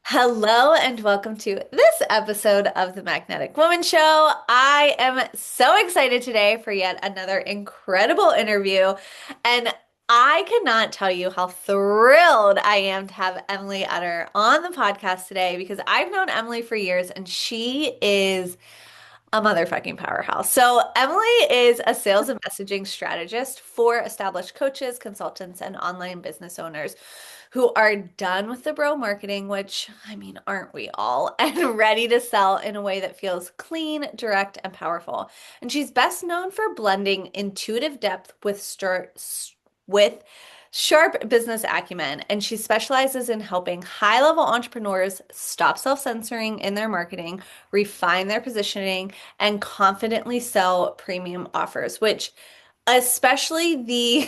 Hello and welcome to this episode of the Magnetic Woman Show. I am so excited today for yet another incredible interview, and I cannot tell you how thrilled I am to have Emily Utter on the podcast today because I've known Emily for years and she is a motherfucking powerhouse. So, Emily is a sales and messaging strategist for established coaches, consultants, and online business owners who are done with the bro marketing, which, I mean, aren't we all, and ready to sell in a way that feels clean, direct, and powerful. And she's best known for blending intuitive depth with sharp business acumen, and she specializes in helping high-level entrepreneurs stop self-censoring in their marketing, refine their positioning, and confidently sell premium offers, which especially the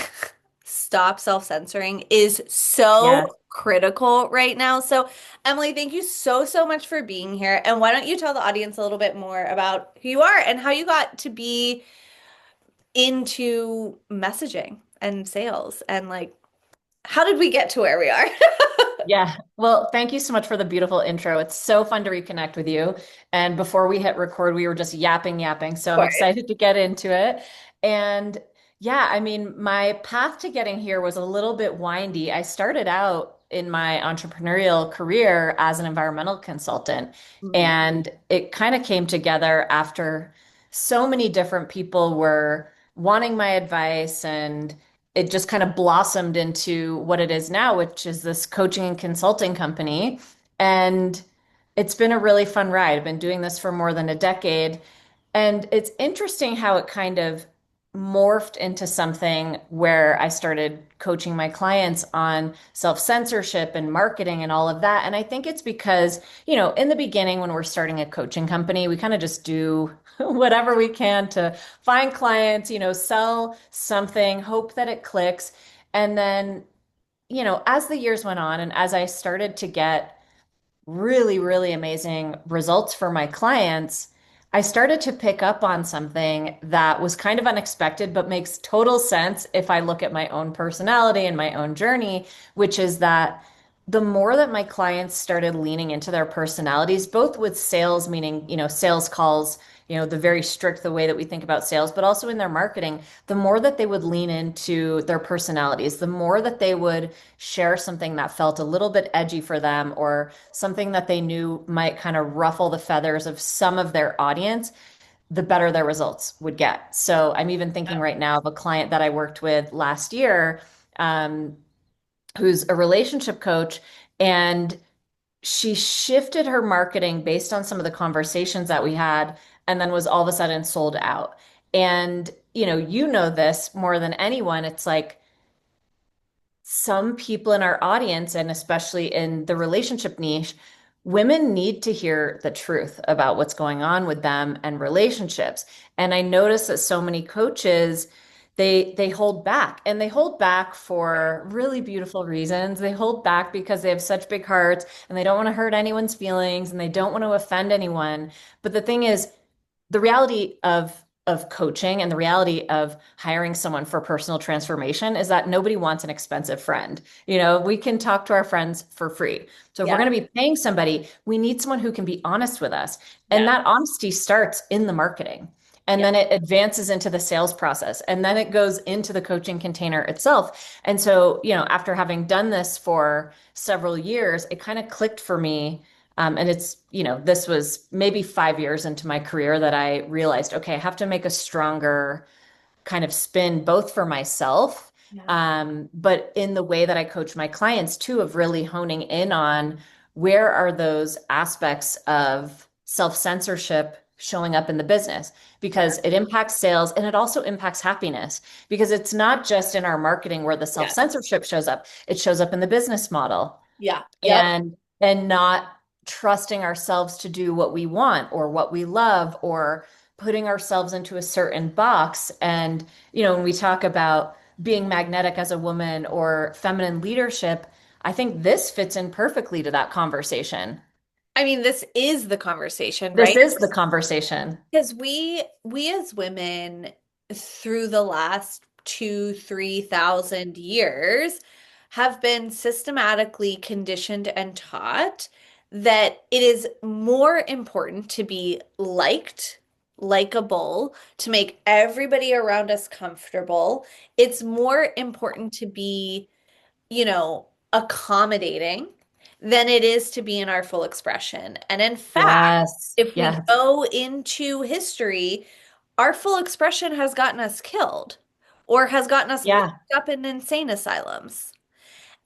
stop self-censoring is so Yes. critical right now. So, Emily, thank you so much for being here. And why don't you tell the audience a little bit more about who you are and how you got to be into messaging and sales and like how did we get to where we are? Yeah. Well, thank you so much for the beautiful intro. It's so fun to reconnect with you. And before we hit record, we were just yapping. So Of I'm course. excited to get into it. And yeah, I mean, my path to getting here was a little bit windy. I started out in my entrepreneurial career as an environmental consultant, Mhm. and it kind of came together after so many different people were wanting my advice, and it just kind of blossomed into what it is now, which is this coaching and consulting company. And it's been a really fun ride. I've been doing this for more than a decade. And it's interesting how it kind of morphed into something where I started coaching my clients on self-censorship and marketing and all of that. And I think it's because, in the beginning, when we're starting a coaching company, we kind of just do whatever we can to find clients, sell something, hope that it clicks. And then, as the years went on and as I started to get really amazing results for my clients, I started to pick up on something that was kind of unexpected, but makes total sense if I look at my own personality and my own journey, which is that the more that my clients started leaning into their personalities, both with sales, meaning, sales calls, the very strict, the way that we think about sales, but also in their marketing, the more that they would lean into their personalities, the more that they would share something that felt a little bit edgy for them or something that they knew might kind of ruffle the feathers of some of their audience, the better their results would get. So I'm even thinking right now of a client that I worked with last year, um, who's a relationship coach, and she shifted her marketing based on some of the conversations that we had, and then was all of a sudden sold out. And you know this more than anyone. It's like some people in our audience, and especially in the relationship niche, women need to hear the truth about what's going on with them and relationships. And I notice that so many coaches, they hold back, and they hold back for really beautiful reasons. They hold back because they have such big hearts and they don't want to hurt anyone's feelings and they don't want to offend anyone. But the thing is, the reality of coaching and the reality of hiring someone for personal transformation is that nobody wants an expensive friend. We can talk to our friends for free. So if we're Yeah. going to be paying somebody, we need someone who can be honest with us. And Yeah. that honesty starts in the marketing. And Yeah. then it advances into the sales process. And then it goes into the coaching container itself. And so, after having done this for several years, it kind of clicked for me, and this was maybe 5 years into my career that I realized, okay, I have to make a stronger kind of spin, both for myself, Yeah. but in the way that I coach my clients too, of really honing in on where are those aspects of self-censorship showing up in the business, because it impacts sales and it also impacts happiness, because it's not just in our marketing where the Yeah. self-censorship shows up, it shows up in the business model, Yeah. Yep. and not trusting ourselves to do what we want or what we love, or putting ourselves into a certain box. And when we talk about being magnetic as a woman or feminine leadership, I think this fits in perfectly to that conversation. I mean, this is the conversation, This right? is the conversation. Because we as women through the last 2, 3,000 years have been systematically conditioned and taught that it is more important to be liked, likable, to make everybody around us comfortable. It's more important to be, accommodating than it is to be in our full expression. And in fact, Yes. if we Yes. go into history, our full expression has gotten us killed or has gotten us locked Yeah. up in insane asylums.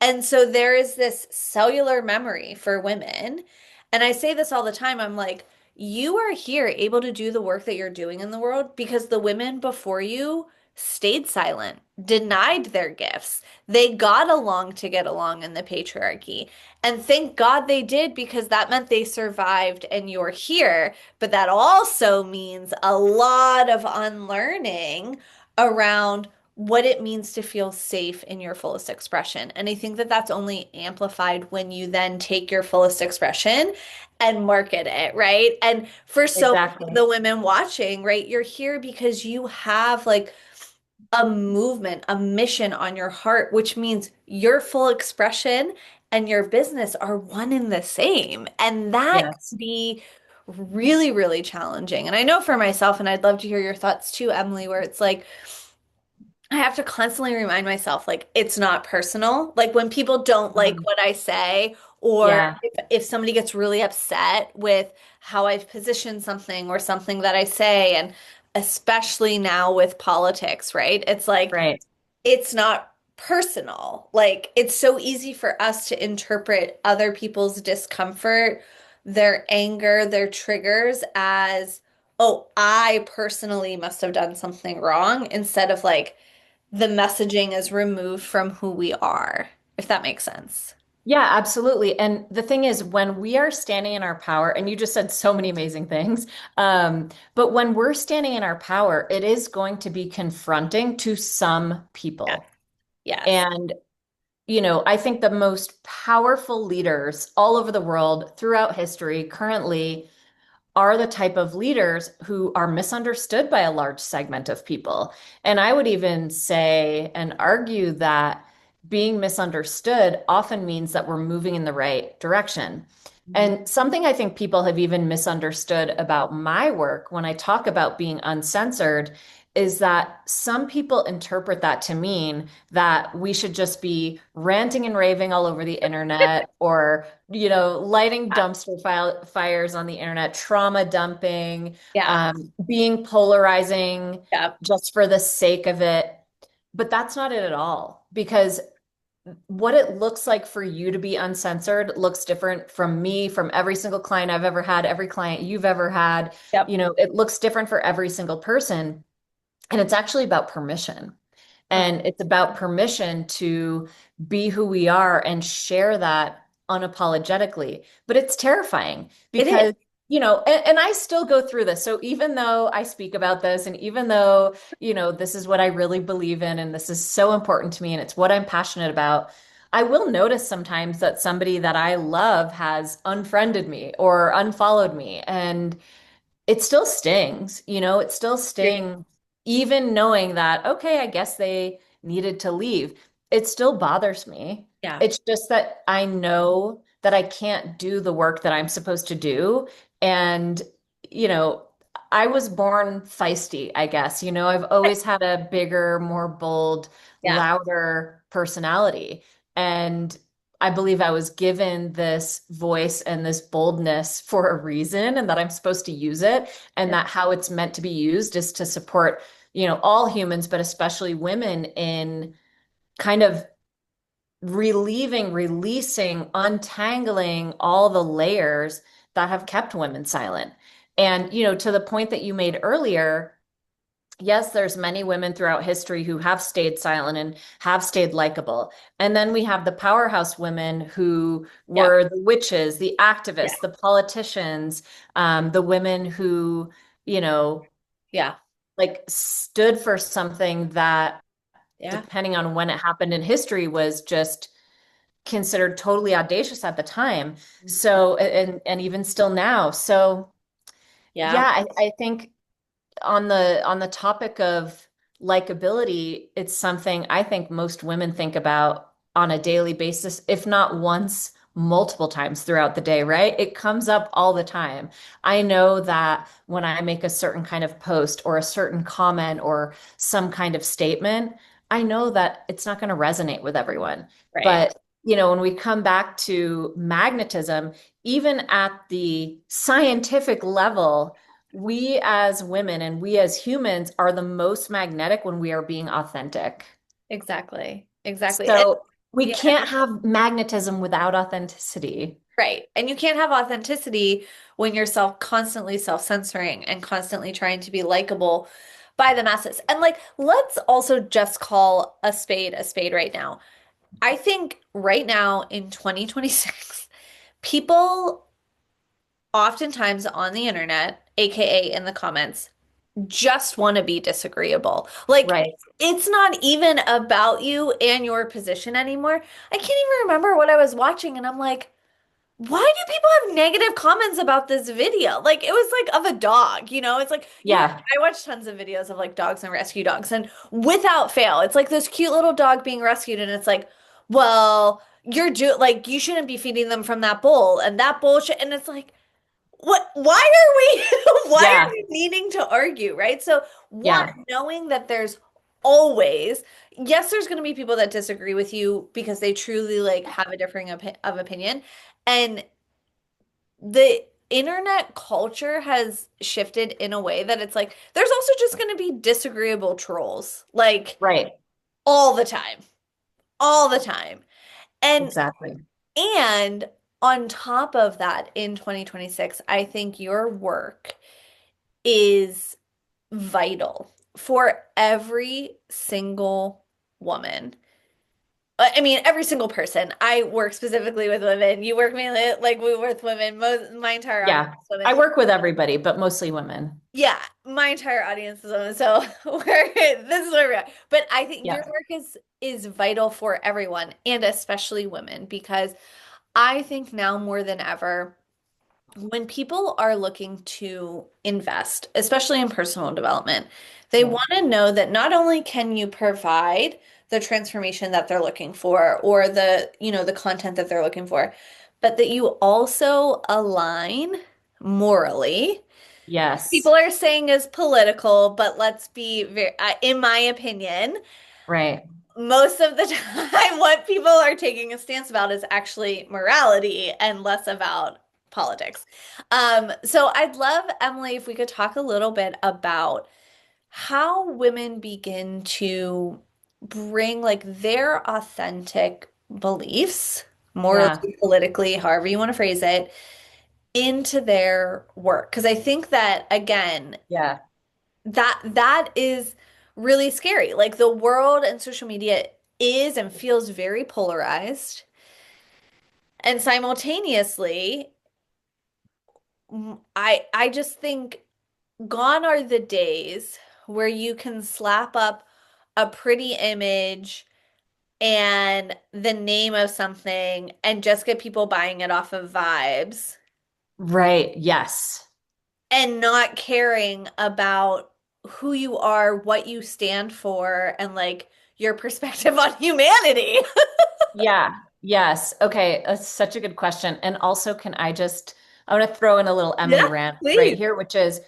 And so there is this cellular memory for women. And I say this all the time. I'm like, you are here able to do the work that you're doing in the world because the women before you stayed silent, denied their gifts. They got along to get along in the patriarchy. And thank God they did because that meant they survived and you're here. But that also means a lot of unlearning around what it means to feel safe in your fullest expression. And I think that that's only amplified when you then take your fullest expression and market it, right? And for so many of Exactly. the women watching, right, you're here because you have like a movement, a mission on your heart, which means your full expression and your business are one and the same. And that Yes. can be really, really challenging. And I know for myself, and I'd love to hear your thoughts too, Emily, where it's like, I have to constantly remind myself, like, it's not personal. Like, when people don't like Mhm. what I say, or Yeah. if somebody gets really upset with how I've positioned something or something that I say, and especially now with politics, right? It's like, Right. it's not personal. Like, it's so easy for us to interpret other people's discomfort, their anger, their triggers as, oh, I personally must have done something wrong, instead of like, the messaging is removed from who we are, if that makes sense. Yeah, absolutely. And the thing is, when we are standing in our power, and you just said so many amazing things, but when we're standing in our power, it is going to be confronting to some Yes. people. Yes. And, I think the most powerful leaders all over the world throughout history currently are the type of leaders who are misunderstood by a large segment of people. And I would even say and argue that being misunderstood often means that we're moving in the right direction. Mhm. And something I think people have even misunderstood about my work when I talk about being uncensored is that some people interpret that to mean that we should just be ranting and raving all over the internet or lighting fires on the internet, trauma dumping, Yeah. being polarizing Yeah. just for the sake of it. But that's not it at all, because what it looks like for you to be uncensored looks different from me, from every single client I've ever had, every client you've ever had. Yep. It looks different for every single person. And it's actually about permission. Uh, And it's about permission to be who we are and share that unapologetically. But it's terrifying it is. because, and I still go through this. So even though I speak about this, and even though, this is what I really believe in, and this is so important to me, and it's what I'm passionate about, I will notice sometimes that somebody that I love has unfriended me or unfollowed me. And it still stings, it still stings, even knowing that, okay, I guess they needed to leave. It still bothers me. Yeah. It's just that I know that I can't do the work that I'm supposed to do. And, you know, I was born feisty, I guess. I've always had a bigger, more bold, Yeah. louder personality. And I believe I was given this voice and this boldness for a reason, and that I'm supposed to use it, and Yeah. that how it's meant to be used is to support, all humans, but especially women in kind of releasing, untangling all the layers that have kept women silent. And, to the point that you made earlier, yes, there's many women throughout history who have stayed silent and have stayed likable. And then we have the powerhouse women who Yeah. were the witches, the Yeah. activists, the politicians, the women who, you know, Yeah. like stood for something that, Yeah. depending on when it happened in history, was just considered totally audacious at the time. So, and even still now. So, Yeah. yeah, I think on the topic of likability, it's something I think most women think about on a daily basis, if not once, multiple times throughout the day, right? It comes up all the time. I know that when I make a certain kind of post or a certain comment or some kind of statement, I know that it's not going to resonate with everyone. Right. But, when we come back to magnetism, even at the scientific level, we as women and we as humans are the most magnetic when we are being authentic. Exactly. Exactly. And So we yeah, can't have magnetism without authenticity. right. And you can't have authenticity when you're constantly self-censoring and constantly trying to be likable by the masses. And like, let's also just call a spade right now. I think right now in 2026, people oftentimes on the internet, aka in the comments, just want to be disagreeable. Like, Right. it's not even about you and your position anymore. I can't even remember what I was watching, and I'm like, why do people have negative comments about this video? Like, it was like of a dog, It's like, Yeah. I watch tons of videos of like dogs and rescue dogs, and without fail, it's like this cute little dog being rescued, and it's like, well, like, you shouldn't be feeding them from that bowl, and that bullshit. And it's like, what, why are we why are Yeah. we needing to argue, right? So one, Yeah. knowing that there's always, yes, there's going to be people that disagree with you because they truly like have a differing of opinion. And the internet culture has shifted in a way that it's like there's also just going to be disagreeable trolls, like, Right. all the time. All the time. And Exactly. and on top of that, in 2026, I think your work is vital for every single woman. I mean, every single person. I work specifically with women. You work mainly like we work with women. My entire audience Yeah. is women. I work with everybody, but mostly women. Yeah, my entire audience is women. So this is where we are. But I think your Yeah. work is vital for everyone, and especially women, because I think now more than ever, when people are looking to invest, especially in personal development, they Yeah. want to know that not only can you provide the transformation that they're looking for or the content that they're looking for, but that you also align morally. People Yes. are saying is political, but let's be very, in my opinion, Right. most of the time, what people are taking a stance about is actually morality and less about politics. So I'd love, Emily, if we could talk a little bit about how women begin to bring like their authentic beliefs, Yeah. morally, politically, however you want to phrase it, into their work. Because I think that, again, Yeah. that is really scary. Like, the world and social media is and feels very polarized. And simultaneously, I just think gone are the days where you can slap up a pretty image and the name of something and just get people buying it off of vibes Right. Yes. and not caring about who you are, what you stand for, and like your perspective on humanity. Yeah. Yes. Okay. That's such a good question. And also, I want to throw in a little Emily Yeah, rant right please. here, which is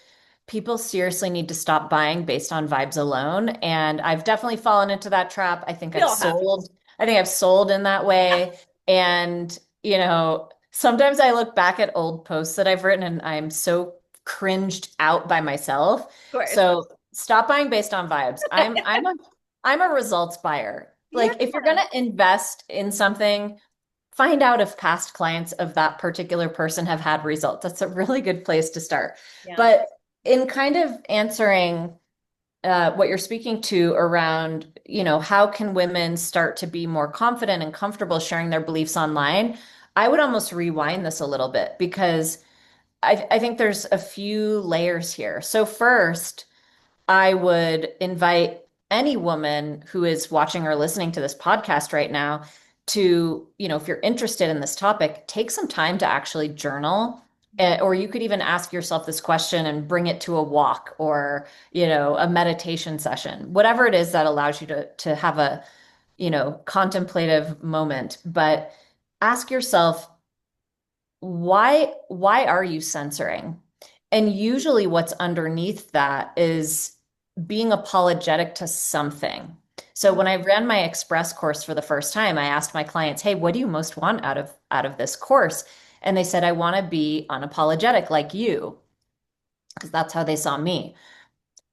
people seriously need to stop buying based on vibes alone. And I've definitely fallen into that trap. We all have. I think I've sold in that Yeah, way. And, sometimes I look back at old posts that I've written and I'm so cringed out by myself. of course. So stop buying based on vibes. I'm a results buyer. Yeah. Like if you're going to invest in something, find out if past clients of that particular person have had results. That's a really good place to start. Yeah. But in kind of answering what you're speaking to around, how can women start to be more confident and comfortable sharing their beliefs online? I would almost rewind this a little bit because I think there's a few layers here. So first, I would invite any woman who is watching or listening to this podcast right now to, if you're interested in this topic, take some time to actually journal. Or you could even ask yourself this question and bring it to a walk or, a meditation session, whatever it is that allows you to have a, contemplative moment. But ask yourself, why are you censoring? And usually what's underneath that is being apologetic to something. So Mhm. when I ran my express course for the first time, I asked my clients, "Hey, what do you most want out of this course?" And they said, "I want to be unapologetic like you," because that's how they saw me.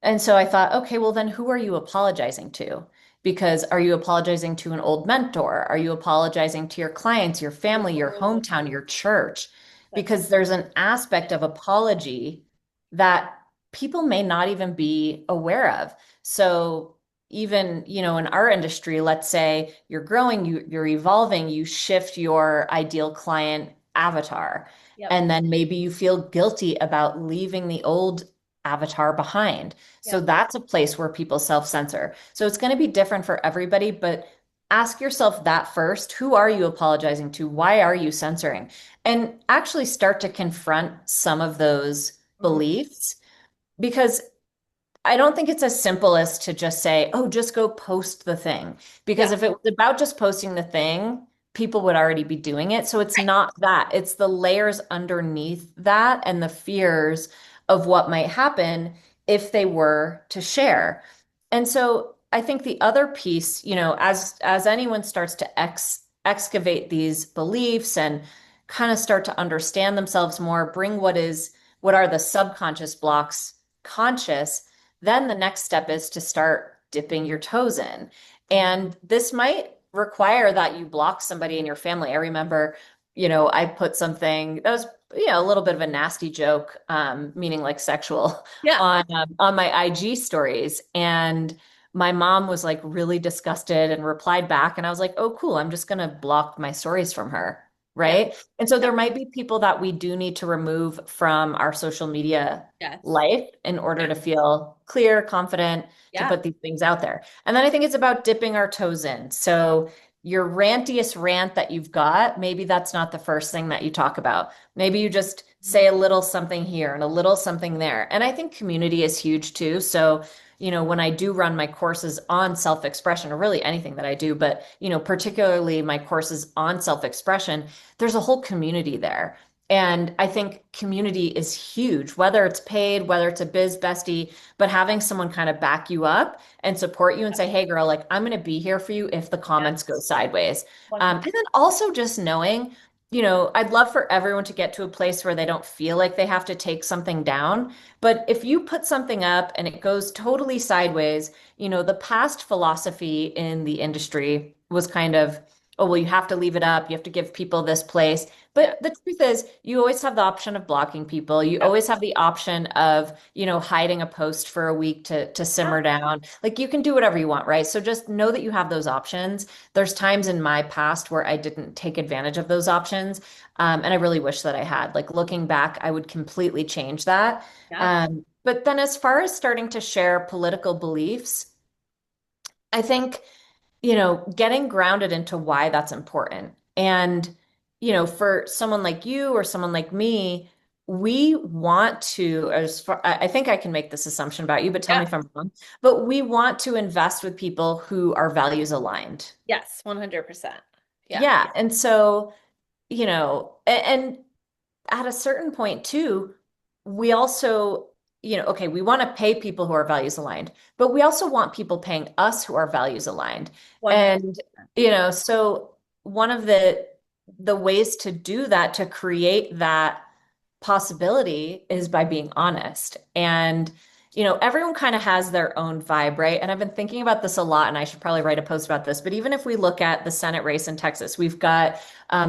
And so I thought, okay, well, then who are you apologizing to? Because are you apologizing to an old mentor? Are you apologizing to your clients, your family, your Oh, hometown, your church? that's Because there's an aspect of apology that people may not even be aware of. So even, in our industry, let's say you're growing, you're evolving, you shift your ideal client avatar, yep, and then maybe you feel guilty about leaving the old avatar behind. So yep. that's a place where people self-censor. So it's going to be different for everybody, but ask yourself that first. Who are you apologizing to? Why are you censoring? And actually start to confront some of those Mhm. beliefs because I don't think it's as simple as to just say, oh, just go post the thing. Because Yeah, if it was about just posting the thing, people would already be doing it. So it's right. not that. It's the layers underneath that and the fears of what might happen if they were to share. And so I think the other piece, as anyone starts to excavate these beliefs and kind of start to understand themselves more, bring what are the subconscious blocks conscious, then the next step is to start dipping your toes in. And this might require that you block somebody in your family. I remember, I put something that was, a little bit of a nasty joke, meaning like sexual, Yeah, on my IG stories. And my mom was like really disgusted and replied back. And I was like, oh, cool. I'm just going to block my stories from her. yeah, Right. And so yeah, there might be people that we do need to remove from our social media yes, life in order yeah, to feel clear, confident to yeah. put these things out there. And then I think it's about dipping our toes in. So your rantiest rant that you've got, maybe that's not the first thing that you talk about. Maybe you just Mhm. say a little something here and a little something there. And I think community is huge too. So, when I do run my courses on self-expression or really anything that I do, but, particularly my courses on self-expression, there's a whole community there. And I think community is huge, whether it's paid, whether it's a biz bestie, but having someone kind of back you up and support you and say, hey, girl, like I'm going to be here for you if the comments go Yes, sideways. 100. And then also just knowing, I'd love for everyone to get to a place where they don't feel like they have to take something down. But if you put something up and it goes totally sideways, the past philosophy in the industry was kind of, oh, well, you have to leave it up. You have to give people this place. Yeah, But the truth is, you always have the option of blocking people. You yeah, always have the option of, hiding a post for a week to yeah, simmer down. Like you can do whatever you want, right? So just know that you have those options. There's times in my past where I didn't take advantage of those options. And I really wish that I had. Like looking back, I would completely change that. yeah. But then as far as starting to share political beliefs, I think getting grounded into why that's important. And, for someone like you or someone like me, we want to, as far, I think I can make this assumption about you, but tell me Yeah. if I'm wrong, but we want to invest with people who are values aligned. Yes, 100%. Yeah. Yeah. And so, and at a certain point too, we also, okay, we want to pay people who are values aligned, but we also want people paying us who are values aligned. 100%. And, so one of the ways to do that, to create that possibility is by being honest. And, everyone kind of has their own vibe, right? And I've been thinking about this a lot, and I should probably write a post about this. But even if we look at the Senate race in Texas, we've got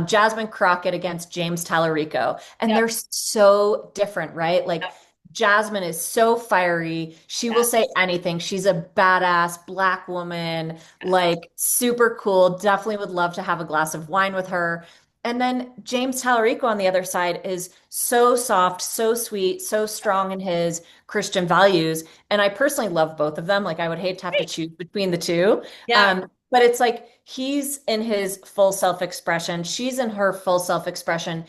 Jasmine Crockett against James Tallarico, and Yep. they're so different, right? Like, Yep. Jasmine is so fiery. She will say Yes. anything. She's a badass black woman, Yes. like super cool. Definitely would love to have a glass of wine with her. And then James Tallarico on the other side is so soft, so sweet, so strong in his Christian values. And I personally love both of them. Like I would hate to have to Great. choose between the two. Yeah. But it's like he's in his full self-expression. She's in her full self-expression.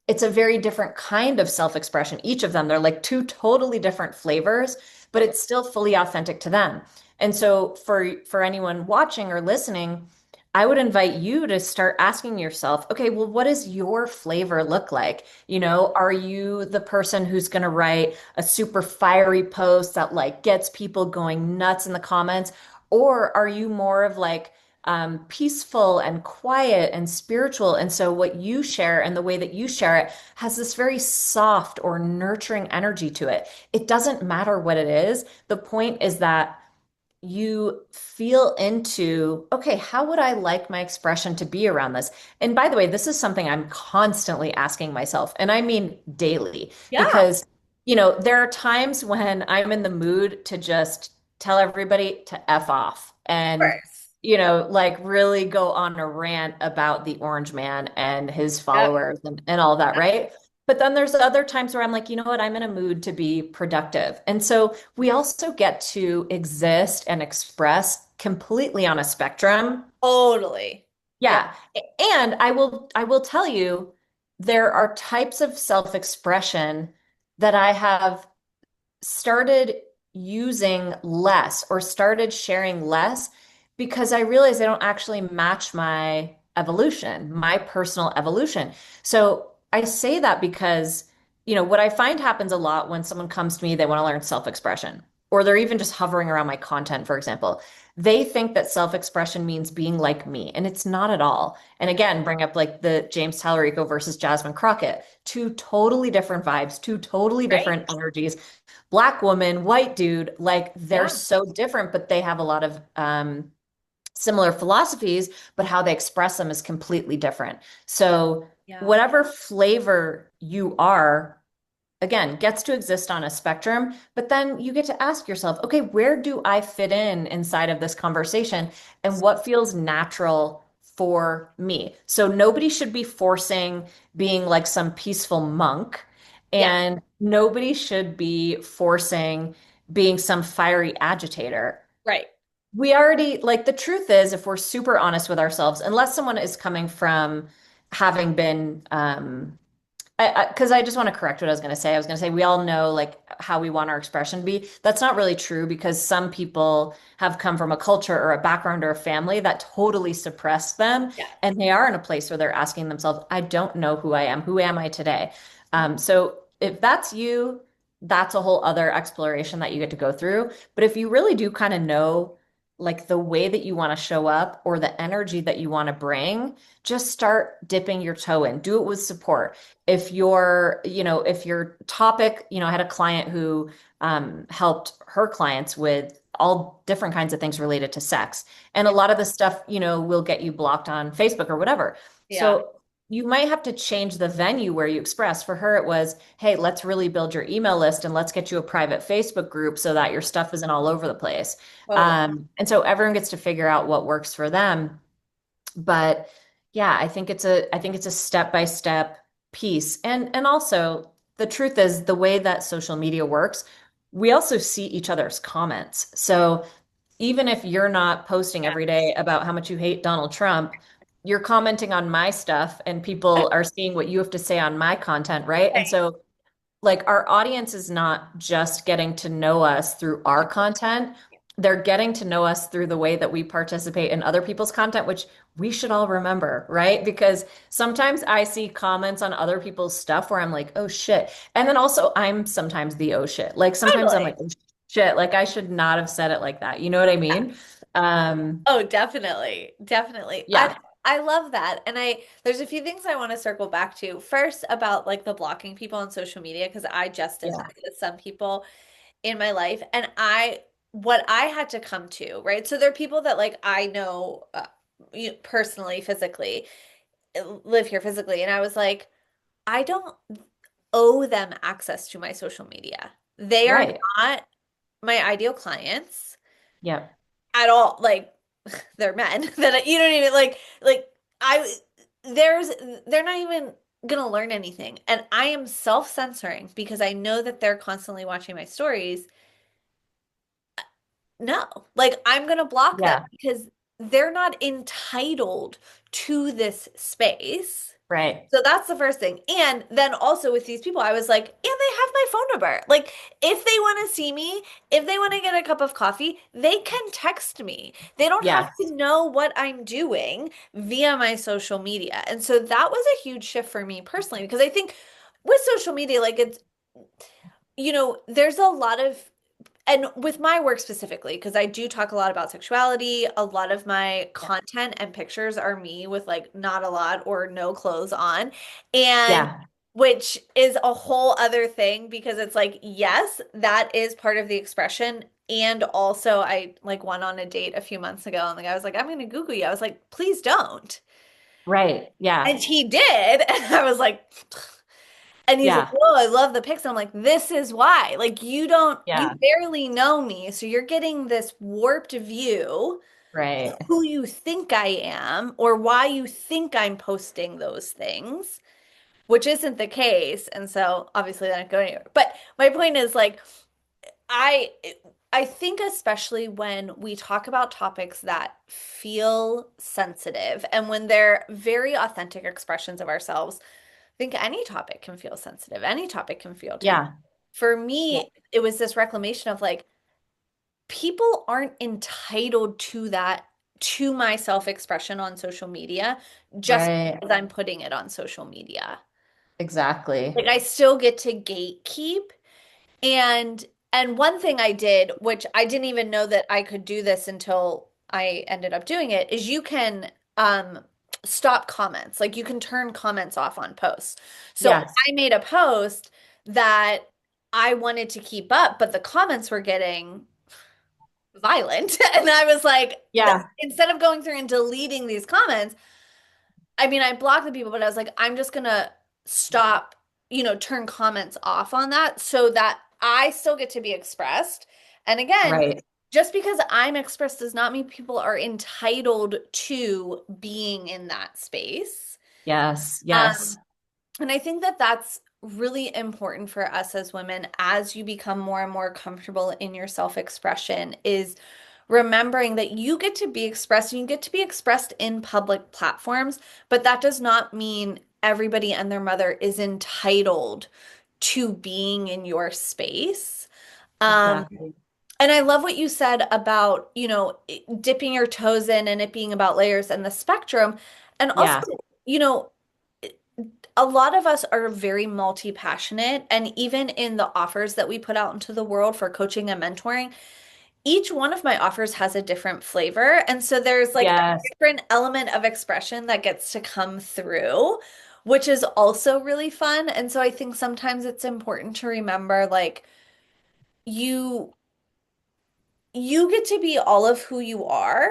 It's a very different kind of self-expression. Each of them, they're like two totally different flavors, but it's still fully authentic to them. And so for anyone watching or listening, I would invite you to start asking yourself, okay, well, what does your flavor look like? Are you the person who's going to write a super fiery post that like gets people going nuts in the comments? Or are you more of like peaceful and quiet and spiritual? And so what you share and the way that you share it has this very soft or nurturing energy to it. It doesn't matter what it is. The point is that you feel into, okay, how would I like my expression to be around this? And by the way, this is something I'm constantly asking myself, and I mean daily, Yeah, of because, there are times when I'm in the mood to just tell everybody to F off and, course. like really go on a rant about the orange man and his Yep. followers and all that, right? But then there's other times where I'm like, you know what? I'm in a mood to be productive. And so we also get to exist and express completely on a spectrum. Totally. Yeah. Yeah. And I will tell you, there are types of self-expression that I have started using less or started sharing less because I realize they don't actually match my evolution, my personal evolution. So I say that because, what I find happens a lot when someone comes to me, they want to learn self-expression, or they're even just hovering around my content, for example. They think that self-expression means being like me, and it's not at all. And again, bring up like the James Tallarico versus Jasmine Crockett, two totally different vibes, two totally Right. different energies. Black woman, white dude, like they're Yeah. so different, but they have a lot of similar philosophies, but how they express them is completely different. So, Yeah. whatever flavor you are, again, gets to exist on a spectrum, but then you get to ask yourself, okay, where do I fit in inside of this conversation and what feels natural for me? So nobody should be forcing being like some peaceful monk, Yeah. and nobody should be forcing being some fiery agitator. Right. We already, like, the truth is, if we're super honest with ourselves, unless someone is coming from having been because I just want to correct what I was going to say. I was going to say we all know like how we want our expression to be. That's not really true because some people have come from a culture or a background or a family that totally suppressed them, Yeah. and they are in a place where they're asking themselves, "I don't know who I am. Who am I today?" So if that's you, that's a whole other exploration that you get to go through. But if you really do kind of know like the way that you want to show up or the energy that you want to bring, just start dipping your toe in. Do it with support. If your topic, I had a client who helped her clients with all different kinds of things related to sex. And a Yeah. lot of the stuff, will get you blocked on Facebook or whatever. Yeah. So you might have to change the venue where you express. For her, it was, hey, let's really build your email list and let's get you a private Facebook group so that your stuff isn't all over the place. Totally. And so everyone gets to figure out what works for them. But yeah, I think it's a step-by-step piece. And also the truth is the way that social media works, we also see each other's comments. So even if you're not posting Yeah. every day about how much you hate Donald Trump, you're commenting on my stuff and people are seeing what you have to say on my content, right? And Right. so like our audience is not just getting to know us through our content. They're getting to know us through the way that we participate in other people's content, which we should all remember, right? Because sometimes I see comments on other people's stuff where I'm like, oh shit. And then also I'm sometimes the oh shit. Like sometimes I'm Totally. like, oh shit, like I should not have said it like that. You know what I mean? Um, Oh, definitely. Definitely. I yeah, I love that. And there's a few things I want to circle back to. First about like the blocking people on social media because I just did yeah, that with some people in my life and what I had to come to, right? So there are people that like I know personally, physically, live here physically and I was like I don't owe them access to my social media. They are right. not my ideal clients Yeah, at all. Like they're men that you don't even like I there's they're not even gonna learn anything. And I am self-censoring because I know that they're constantly watching my stories. No, like I'm gonna block them yeah, because they're not entitled to this space. Right. So that's the first thing. And then also with these people, I was like, and they have my phone number. Like, if they want to see me, if they want to get a cup of coffee, they can text me. They don't have to Yes. know what I'm doing via my social media. And so that was a huge shift for me personally, because I think with social media, like there's a lot of and with my work specifically, because I do talk a lot about sexuality, a lot of my Yeah. content and pictures are me with like not a lot or no clothes on. And Yeah. which is a whole other thing because it's like, yes, that is part of the expression. And also, I like went on a date a few months ago and the guy was like, I'm going to Google you. I was like, please don't. Right. And Yeah. he did. And I was like, and he's like, Yeah. "Whoa, I love the pics." I'm like, "This is why. Like, you Yeah. barely know me, so you're getting this warped view of Right. who you think I am or why you think I'm posting those things, which isn't the case." And so, obviously, that didn't go anywhere. But my point is, like, I I think especially when we talk about topics that feel sensitive and when they're very authentic expressions of ourselves, I think any topic can feel sensitive. Any topic can feel tense. Yeah. For Yeah. me, it was this reclamation of like, people aren't entitled to that, to my self-expression on social media, just Right. because I'm putting it on social media. Exactly. Like, I still get to gatekeep. And and one thing I did, which I didn't even know that I could do this until I ended up doing it, is you can stop comments. Like, you can turn comments off on posts. So Yes. I made a post that I wanted to keep up, but the comments were getting violent. And I was like, Yeah. instead of going through and deleting these comments, I mean, I blocked the people, but I was like, I'm just gonna stop, turn comments off on that so that I still get to be expressed. And again, Right. just because I'm expressed does not mean people are entitled to being in that space. Yes. Um, Yes. and I think that that's really important for us as women as you become more and more comfortable in your self-expression is remembering that you get to be expressed and you get to be expressed in public platforms, but that does not mean everybody and their mother is entitled to being in your space. Um, Exactly. and I love what you said about, dipping your toes in and it being about layers and the spectrum. And also, Yeah. you know, a lot of us are very multi-passionate, and even in the offers that we put out into the world for coaching and mentoring, each one of my offers has a different flavor. And so there's like a Yes. different element of expression that gets to come through, which is also really fun. And so I think sometimes it's important to remember like you you get to be all of who you are.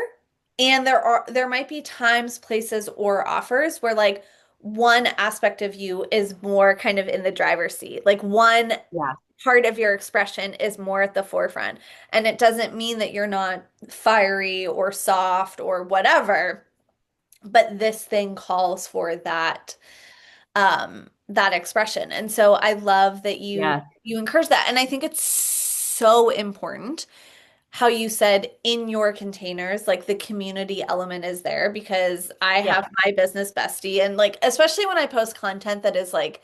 And there might be times, places, or offers where like one aspect of you is more kind of in the driver's seat. Like one Yeah. part of your expression is more at the forefront. And it doesn't mean that you're not fiery or soft or whatever, but this thing calls for that expression. And so I love that you Yeah. you encourage that. And I think it's so important how you said in your containers, like the community element is there because I Yeah. have my business bestie and like especially when I post content that is like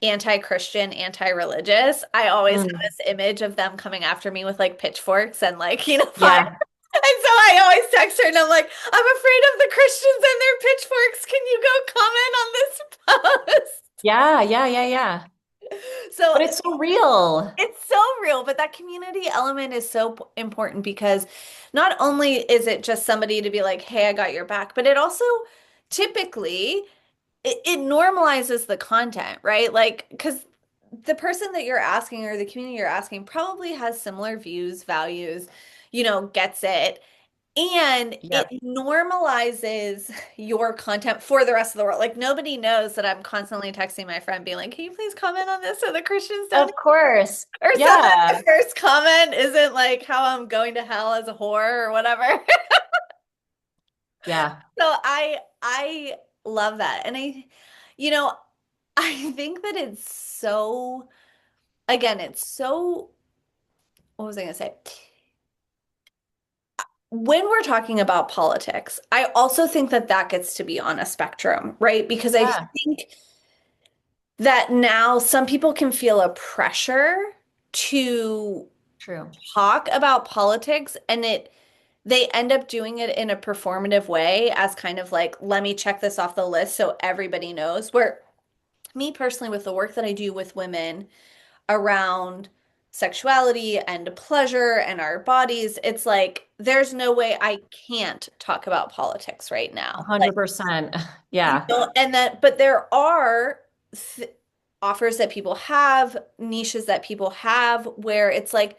anti-Christian, anti-religious, I always have Mm. this image of them coming after me with like pitchforks and like, fire. Yeah. And so I always text her and I'm like, I'm afraid of the Christians and their pitchforks. Can you go comment on this post? Yeah. Yeah. Yeah. Yeah. So But it's so real. it's so real, but that community element is so important because not only is it just somebody to be like, hey, I got your back, but it also typically it normalizes the content, right? Like, because the person that you're asking or the community you're asking probably has similar views, values, gets it. And it Yep. normalizes your content for the rest of the world. Like, nobody knows that I'm constantly texting my friend, being like, can you please comment on this so the Christians don't? Of course. Or so that Yeah. the first comment isn't like how I'm going to hell as a whore or whatever. Yeah. So I love that. And you know, I think that it's so, again, it's so, what was I gonna say? when we're talking about politics, I also think that that gets to be on a spectrum, right? Because I Yeah, think that now some people can feel a pressure to true. talk about politics and they end up doing it in a performative way as kind of like, let me check this off the list so everybody knows. Where me personally, with the work that I do with women around sexuality and pleasure and our bodies, it's like there's no way I can't talk about politics right now. Like, 100%. Yeah. and that, but there are th offers that people have, niches that people have where it's like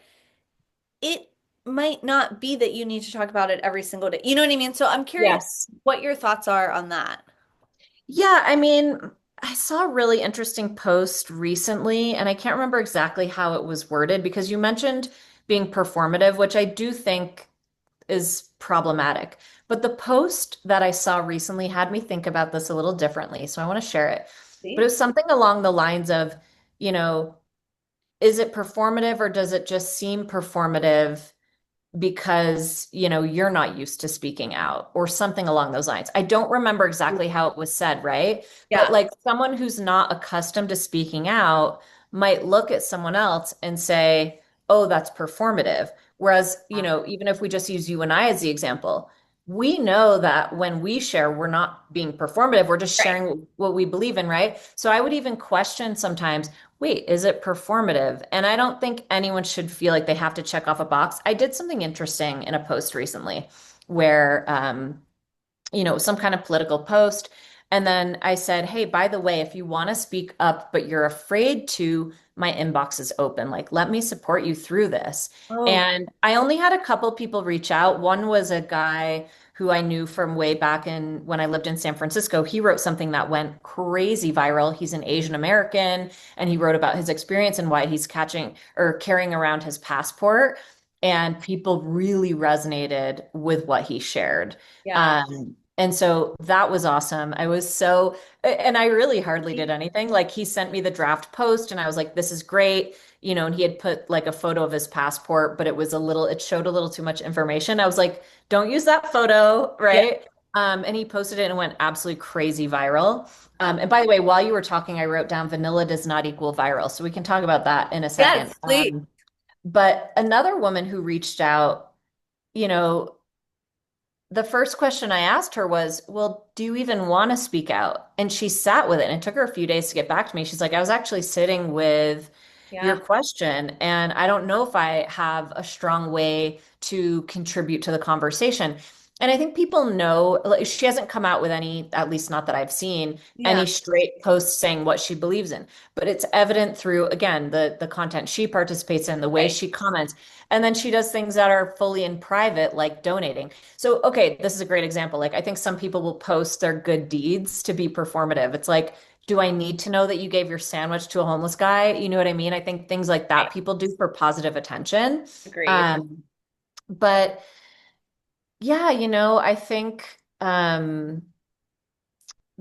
it might not be that you need to talk about it every single day. You know what I mean? So I'm curious Yes. what your thoughts are on that. Yeah, I mean, I saw a really interesting post recently, and I can't remember exactly how it was worded because you mentioned being performative, which I do think is problematic. But the post that I saw recently had me think about this a little differently. So I want to share it. But it Please. was something along the lines of, you know, is it performative or does it just seem performative because, you're not used to speaking out or something along those lines. I don't remember exactly how it was said, right? But Yeah. like someone who's not accustomed to speaking out might look at someone else and say, "Oh, that's performative." Whereas, even if we just use you and I as the example, we know that when we share, we're not being performative, we're just Right. sharing what we believe in, right? So I would even question sometimes, wait, is it performative? And I don't think anyone should feel like they have to check off a box. I did something interesting in a post recently where, some kind of political post. And then I said, hey, by the way, if you want to speak up, but you're afraid to, my inbox is open. Like, let me support you through this. Oh, And I only had a couple people reach out. One was a guy who I knew from way back in when I lived in San Francisco. He wrote something that went crazy viral. He's an Asian American, and he wrote about his experience and why he's catching or carrying around his passport. And people really resonated with what he shared. yeah. And so that was awesome. And I really hardly did anything. Like he sent me the draft post and I was like, this is great. And he had put like a photo of his passport, but it showed a little too much information. I was like, don't use that photo, Yeah. right? And he posted it and it went absolutely crazy viral. And by the way, while you were talking, I wrote down vanilla does not equal viral. So we can talk about that in a second. Yes, please. But another woman who reached out, you know, the first question I asked her was, well, do you even want to speak out? And she sat with it. And it took her a few days to get back to me. She's like, I was actually sitting with your Yeah. question, and I don't know if I have a strong way to contribute to the conversation. And I think people know, like, she hasn't come out with any, at least not that I've seen, Yeah. any straight posts saying what she believes in. But it's evident through, again, the content she participates in, the way Right. she comments. And then she does things that are fully in private, like donating. So, okay, this is a great example. Like, I think some people will post their good deeds to be performative. It's like, do I need to know that you gave your sandwich to a homeless guy? You know what I mean? I think things like Right. that people do for positive attention. Agreed. Um, but yeah, I think the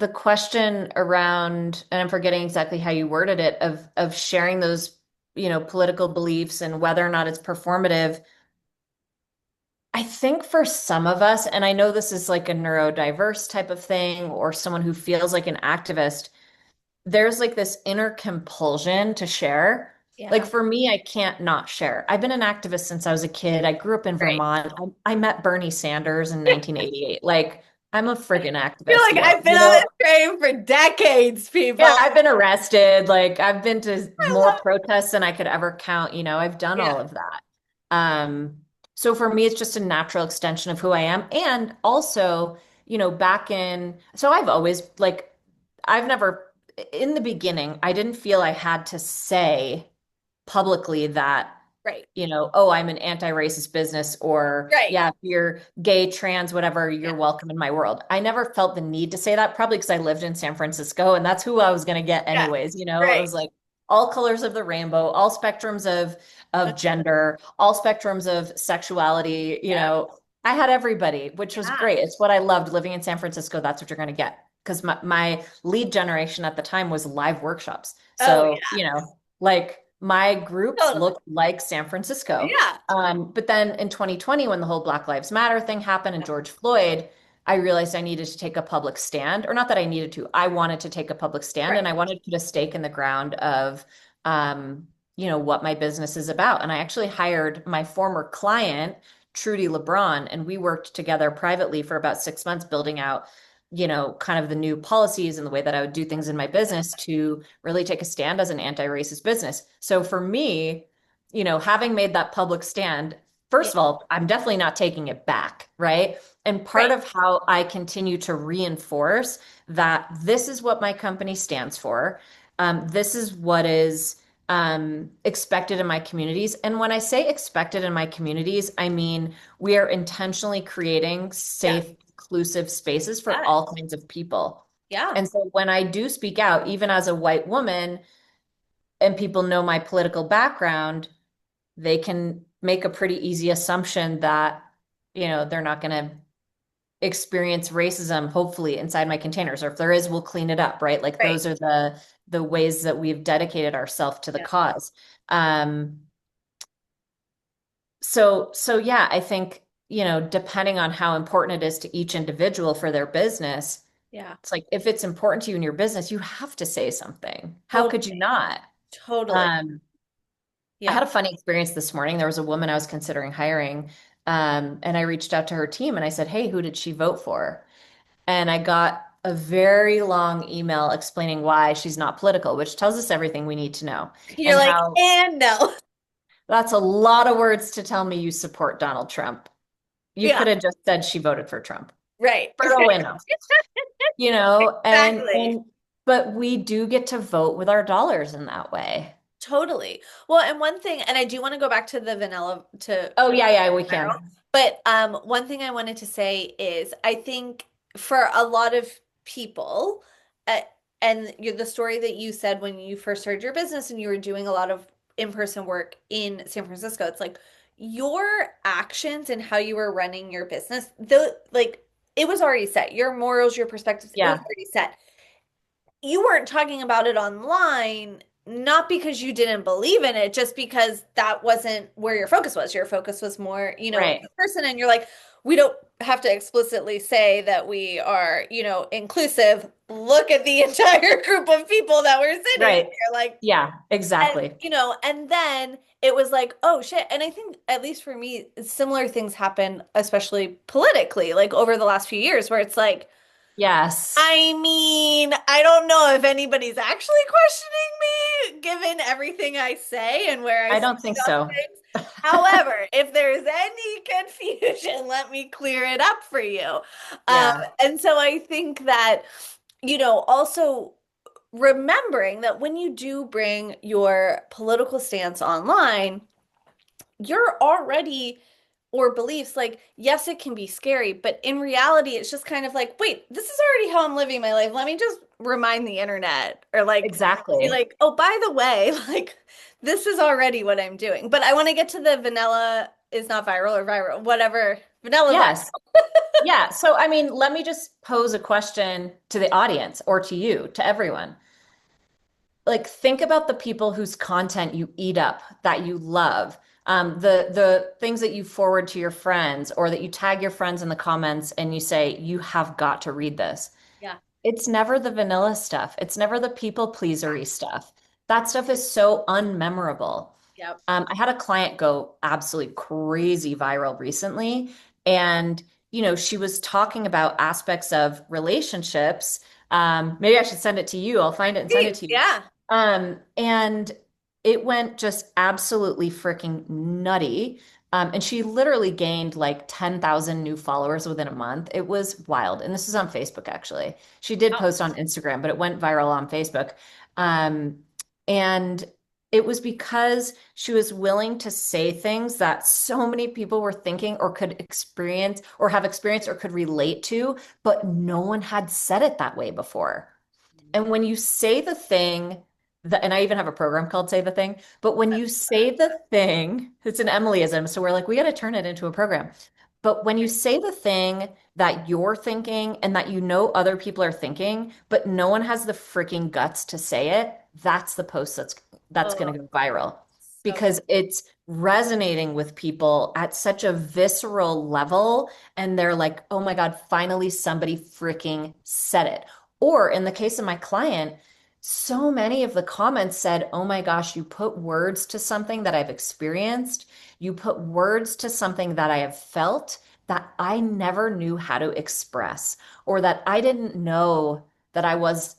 question around, and I'm forgetting exactly how you worded it, of sharing those, political beliefs and whether or not it's performative. I think for some of us, and I know this is like a neurodiverse type of thing or someone who feels like an activist, there's like this inner compulsion to share. Like Yeah. for me, I can't not share. I've been an activist since I was a kid. I grew up in Right. Vermont. I met Bernie Sanders in 1988. Like I'm a friggin' I feel activist, like yo. I've been on this train for decades, Yeah, people. I've been arrested. Like I've been to I more love protests than I could ever count. I've done Yeah. all of that. Um, so for me, it's just a natural extension of who I am. And also, so I've always like, I've never, in the beginning, I didn't feel I had to say publicly that Right. oh, I'm an anti-racist business, or Right. yeah, if you're gay, trans, whatever, Yeah. you're welcome in my world. I never felt the need to say that, probably because I lived in San Francisco and that's who I was going to get Yeah. anyways. It Right. was like all colors of the rainbow, all spectrums of That's gender, all spectrums of sexuality, yeah. I had everybody, which was Yeah. great. It's what I loved living in San Francisco. That's what you're going to get. Because my lead generation at the time was live workshops. Oh So, like my groups Totally. looked like San Francisco. Yeah. But then in 2020, when the whole Black Lives Matter thing happened and George Floyd, I realized I needed to take a public stand, or not that I needed to, I wanted to take a public stand Right. and I wanted to put a stake in the ground of, um, what my business is about. And I actually hired my former client, Trudy LeBron, and we worked together privately for about 6 months building out, kind of the new policies and the way that I would do things in my business to really take a stand as an anti-racist business. So for me, having made that public stand, Yeah. first of all, I'm definitely not taking it back, right? And part Right. of how I continue to reinforce that this is what my company stands for. This is what is expected in my communities. And when I say expected in my communities, I mean we are intentionally creating Yeah. safe, inclusive spaces for Got it. all kinds of people. Yeah. And so when I do speak out, even as a white woman, and people know my political background, they can make a pretty easy assumption that, they're not going to experience racism, hopefully, inside my containers. Or if there is, we'll clean it up, right? Like Right. those are the ways that we've dedicated ourselves to the Yeah. cause. Um, so yeah, I think, depending on how important it is to each individual for their business, Yeah. it's like if it's important to you in your business, you have to say something. How Totally. could you not? Totally. Um, I Yeah. had a funny experience this morning. There was a woman I was considering hiring, and I reached out to her team and I said, "Hey, who did she vote for?" And I got a very long email explaining why she's not political, which tells us everything we need to know. You're And like, how and no. that's a lot of words to tell me you support Donald Trump. You Yeah. could have just said she voted for Trump. Right. For a winner, and Exactly. but we do get to vote with our dollars in that way. Totally. Well, and one thing, and I do want to go back to the vanilla to Oh for yeah, yeah, we viral, can. but one thing I wanted to say is I think for a lot of people, uh, and the story that you said when you first started your business and you were doing a lot of in-person work in San Francisco, it's like your actions and how you were running your business, the like it was already set. Your morals, your perspectives, it was Yeah, already set. You weren't talking about it online, not because you didn't believe in it, just because that wasn't where your focus was. Your focus was more, in right, person, and you're like, we don't have to explicitly say that we are, inclusive. Look at the entire group of people that were sitting right. here. Like, Yeah, and exactly. and then it was like, oh shit. And I think at least for me, similar things happen, especially politically, like over the last few years, where it's like, Yes. I mean, I don't know if anybody's actually questioning me, given everything I say and where I I stand don't think on so. things. However, if there's any confusion, let me clear it up for you. Yeah, And so I think that, also remembering that when you do bring your political stance online, you're already or beliefs like yes it can be scary but in reality it's just kind of like wait this is already how I'm living my life, let me just remind the internet or like be exactly. like oh by the way like this is already what I'm doing. But I want to get to the vanilla is not viral or viral whatever vanilla viral. Yes. Yeah. So, I mean, let me just pose a question to the audience or to you, to everyone. Like, think about the people whose content you eat up that you love. The things that you forward to your friends or that you tag your friends in the comments and you say, you have got to read this. Yeah. It's never the vanilla stuff. It's never the people pleasery stuff. That stuff is so unmemorable. Yep. I had a client go absolutely crazy viral recently, and she was talking about aspects of relationships. Maybe I should send it to you. I'll find it and send it Please. to you. Yeah. And it went just absolutely freaking nutty. And she literally gained like 10,000 new followers within a month. It was wild. And this is on Facebook, actually. She did Oh. post on Instagram, but it went viral on Facebook. Um, and it was because she was willing to say things that so many people were thinking or could experience or have experienced or could relate to, but no one had said it that way before. And when you say the thing that, and I even have a program called Say the Thing, but when you say the thing, it's an Emilyism. So we're like, we got to turn it into a program. But when you say the thing that you're thinking and that other people are thinking, but no one has the freaking guts to say it, that's the post that's Oh, going to go viral so because it's resonating with people at such a visceral level. And they're like, oh my God, finally somebody freaking said it. Or in the case of my client, so many of the comments said, oh my gosh, you put words to something that I've experienced. You put words to something that I have felt that I never knew how to express, or that I didn't know that I was,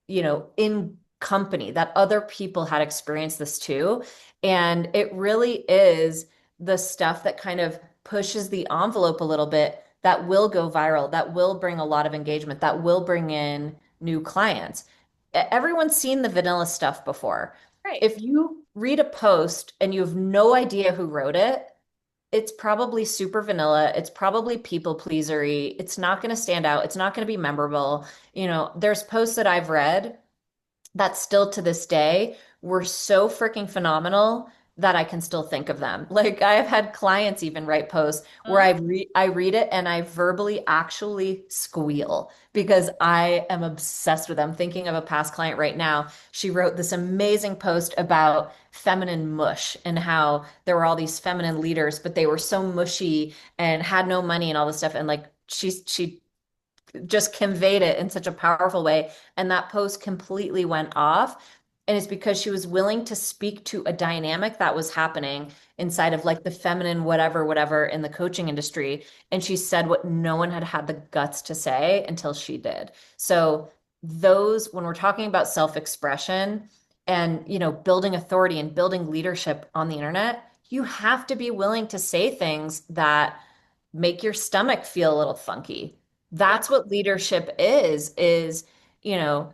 in company, that other people had experienced this too. And it really is the stuff that kind of pushes the envelope a little bit that will go viral, that will bring a lot of engagement, that will bring in new clients. Everyone's seen the vanilla stuff before. right. If you read a post and you have no idea who wrote it, it's probably super vanilla. It's probably people pleasery. It's not going to stand out. It's not going to be memorable. There's posts that I've read that still to this day were so freaking phenomenal that I can still think of them. Like I have had clients even write posts where Huh? I read it and I verbally actually squeal because I am obsessed with them. Thinking of a past client right now. She wrote this amazing post about feminine mush and how there were all these feminine leaders, but they were so mushy and had no money and all this stuff. And like she just conveyed it in such a powerful way. And that post completely went off. And it's because she was willing to speak to a dynamic that was happening inside of like the feminine, whatever, whatever in the coaching industry. And she said what no one had had the guts to say until she did. So, when we're talking about self-expression and, building authority and building leadership on the internet, you have to be willing to say things that make your stomach feel a little funky. Yeah. That's what leadership is, you know,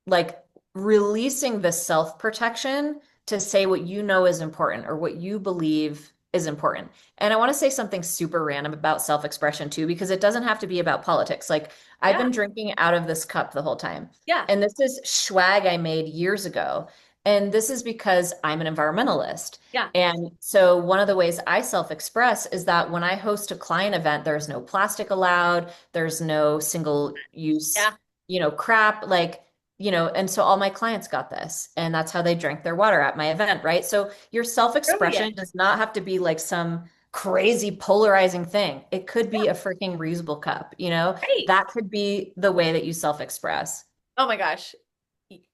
like releasing the self-protection to say what you know is important or what you believe is important. And I want to say something super random about self-expression too, because it doesn't have to be about politics. Like I've Yeah. been drinking out of this cup the whole time. Yeah. And this is swag I made years ago. And this is because I'm an environmentalist. Yeah. And so one of the ways I self-express is that when I host a client event, there's no plastic allowed, there's no single use, Yeah. crap. Like and so all my clients got this, and that's how they drank their water at my event, right? So your Brilliant. self-expression does not have to be like some crazy polarizing thing. It could be a freaking reusable cup. Right. That could be the way that you self-express. Oh my gosh.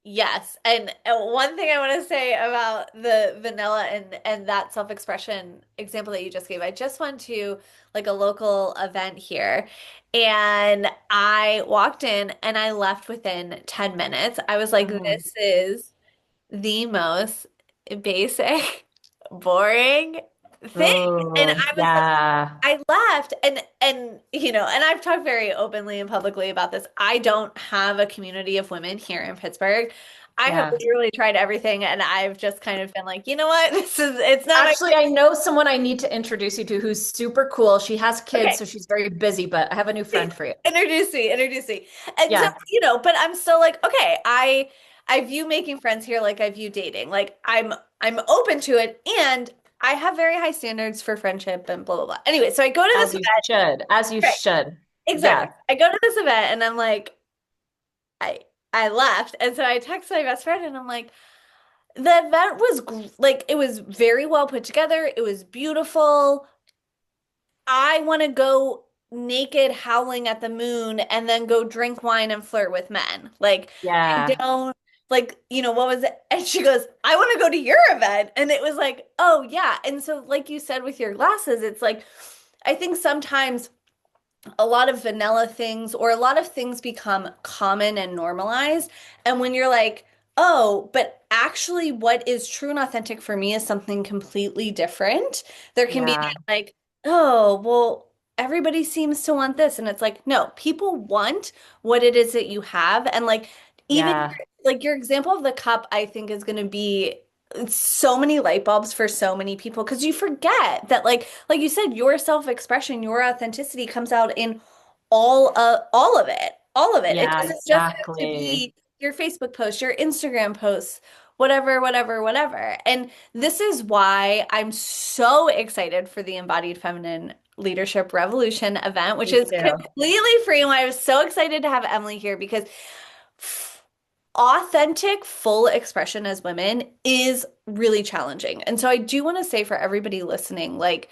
Yes. And one thing I want to say about the vanilla and that self-expression example that you just gave, I just went to like a local event here and I walked in and I left within 10 minutes. I was like, Mhm. this is the most basic, boring thing. And Oh, I was like, yeah. I left and I've talked very openly and publicly about this. I don't have a community of women here in Pittsburgh. I have Yeah. literally tried everything and I've just kind of been like, you know what? It's not my Actually, I know someone I need to introduce you to who's super cool. She has kids, okay. so she's very busy, but I have a new friend for you. Introduce me, introduce me. And so, Yeah. but I'm still like, okay, I view making friends here like I view dating. Like I'm open to it and I have very high standards for friendship and blah blah blah. Anyway, so I go to this As you event. should. As you Right. should. Exactly. Yes. I go to this event and I'm like, I I left. And so I text my best friend and I'm like, the event was like it was very well put together. It was beautiful. I want to go naked howling at the moon and then go drink wine and flirt with men. Like I Yeah. don't like, what was it? And she goes, I want to go to your event. And it was like, oh yeah. And so like you said with your glasses, it's like I think sometimes a lot of vanilla things or a lot of things become common and normalized. And when you're like, oh, but actually, what is true and authentic for me is something completely different, there can be Yeah. that, like, oh, well, everybody seems to want this. And it's like, no, people want what it is that you have. And like, even Yeah. like your example of the cup, I think is going to be so many light bulbs for so many people because you forget that like you said your self-expression your authenticity comes out in all of it Yeah, doesn't just have to exactly. be your Facebook posts your Instagram posts whatever and this is why I'm so excited for the Embodied Feminine Leadership Revolution event which Me is too. completely free and why I was so excited to have Emily here because authentic, full expression as women is really challenging. And so I do want to say for everybody listening, like,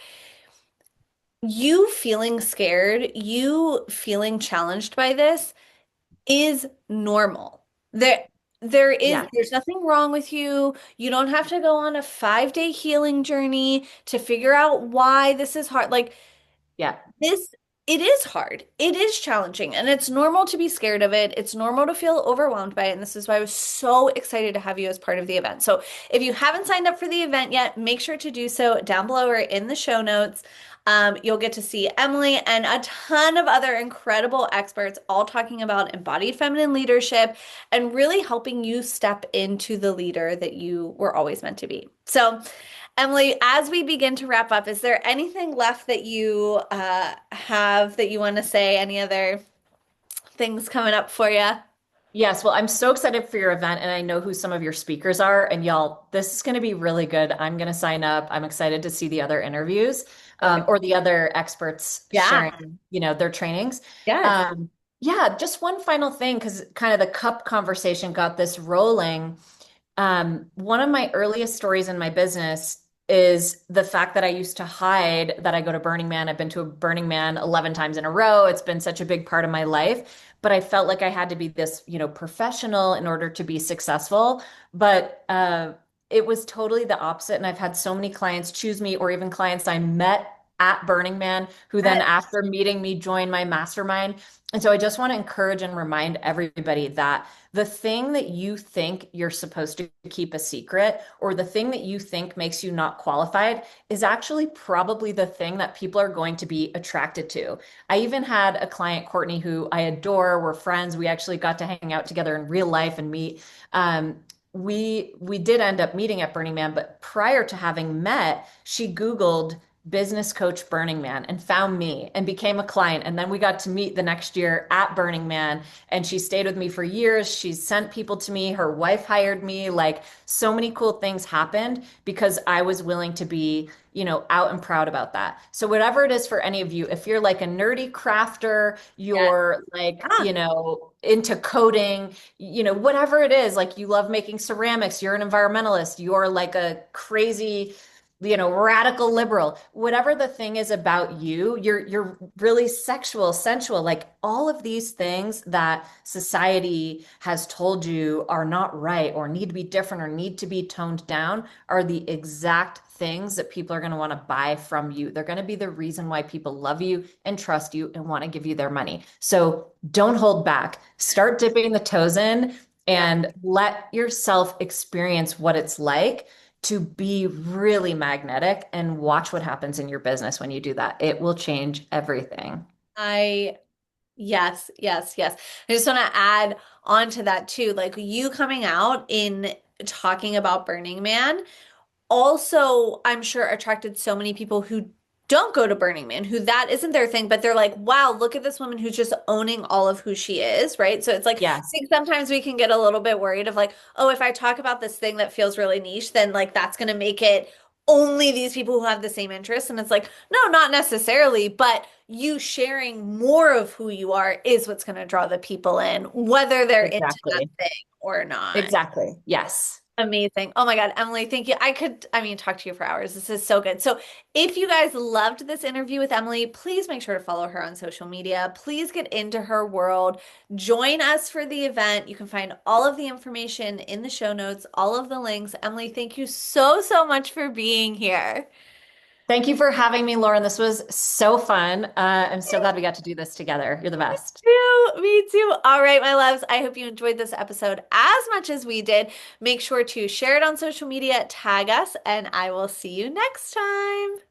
you feeling scared, you feeling challenged by this is normal. There, Yeah. there's nothing wrong with you. You don't have to go on a 5-day healing journey to figure out why this is hard. Like, Yeah. this, it is hard. It is challenging, and it's normal to be scared of it. It's normal to feel overwhelmed by it. And this is why I was so excited to have you as part of the event. So if you haven't signed up for the event yet, make sure to do so down below or in the show notes. You'll get to see Emily and a ton of other incredible experts all talking about embodied feminine leadership and really helping you step into the leader that you were always meant to be. So, Emily, as we begin to wrap up, is there anything left that you have that you want to say? Any other things coming up for you? Yes, well, I'm so excited for your event, and I know who some of your speakers are. And y'all, this is going to be really good. I'm going to sign up. I'm excited to see the other interviews, Okay. or the other experts Yeah. sharing, their trainings. Yes. Um, yeah, just one final thing, because kind of the cup conversation got this rolling. One of my earliest stories in my business is the fact that I used to hide that I go to Burning Man. I've been to a Burning Man 11 times in a row. It's been such a big part of my life, but I felt like I had to be this, professional in order to be successful. But it was totally the opposite. And I've had so many clients choose me, or even clients I met at Burning Man who then, after meeting me, joined my mastermind. And so I just want to encourage and remind everybody that the thing that you think you're supposed to keep a secret, or the thing that you think makes you not qualified, is actually probably the thing that people are going to be attracted to. I even had a client, Courtney, who I adore. We're friends. We actually got to hang out together in real life and meet. We did end up meeting at Burning Man, but prior to having met, she Googled business coach Burning Man and found me and became a client. And then we got to meet the next year at Burning Man. And she stayed with me for years. She's sent people to me. Her wife hired me. Like, so many cool things happened because I was willing to be, out and proud about that. So whatever it is for any of you, if you're like a nerdy crafter, Yes. you're like, Ah, into coding, whatever it is, like you love making ceramics, you're an environmentalist, you're like a crazy, radical liberal, whatever the thing is about you, you're really sexual, sensual, like all of these things that society has told you are not right or need to be different or need to be toned down are the exact things that people are going to want to buy from you. They're going to be the reason why people love you and trust you and want to give you their money. So don't hold back. Start dipping the toes in yeah. and let yourself experience what it's like to be really magnetic, and watch what happens in your business when you do that. It will change everything. I Yes, yes, yes. I just want to add on to that too. Like, you coming out in talking about Burning Man also, I'm sure, attracted so many people who don't go to Burning Man, who that isn't their thing, but they're like, wow, look at this woman who's just owning all of who she is, right? So it's like, I Yes, think sometimes we can get a little bit worried of like, oh, if I talk about this thing that feels really niche, then like that's going to make it only these people who have the same interests. And it's like, no, not necessarily, but you sharing more of who you are is what's going to draw the people in, whether they're into that exactly. thing or not. Exactly. Yes. Amazing. Oh my God, Emily, thank you. I mean, talk to you for hours. This is so good. So, if you guys loved this interview with Emily, please make sure to follow her on social media. Please get into her world. Join us for the event. You can find all of the information in the show notes, all of the links. Emily, thank you so, so much for being here. Thank you for having me, Lauren. This was so fun. I'm so glad we got to do this together. You're the best. Me too. All right, my loves. I hope you enjoyed this episode as much as we did. Make sure to share it on social media, tag us, and I will see you next time.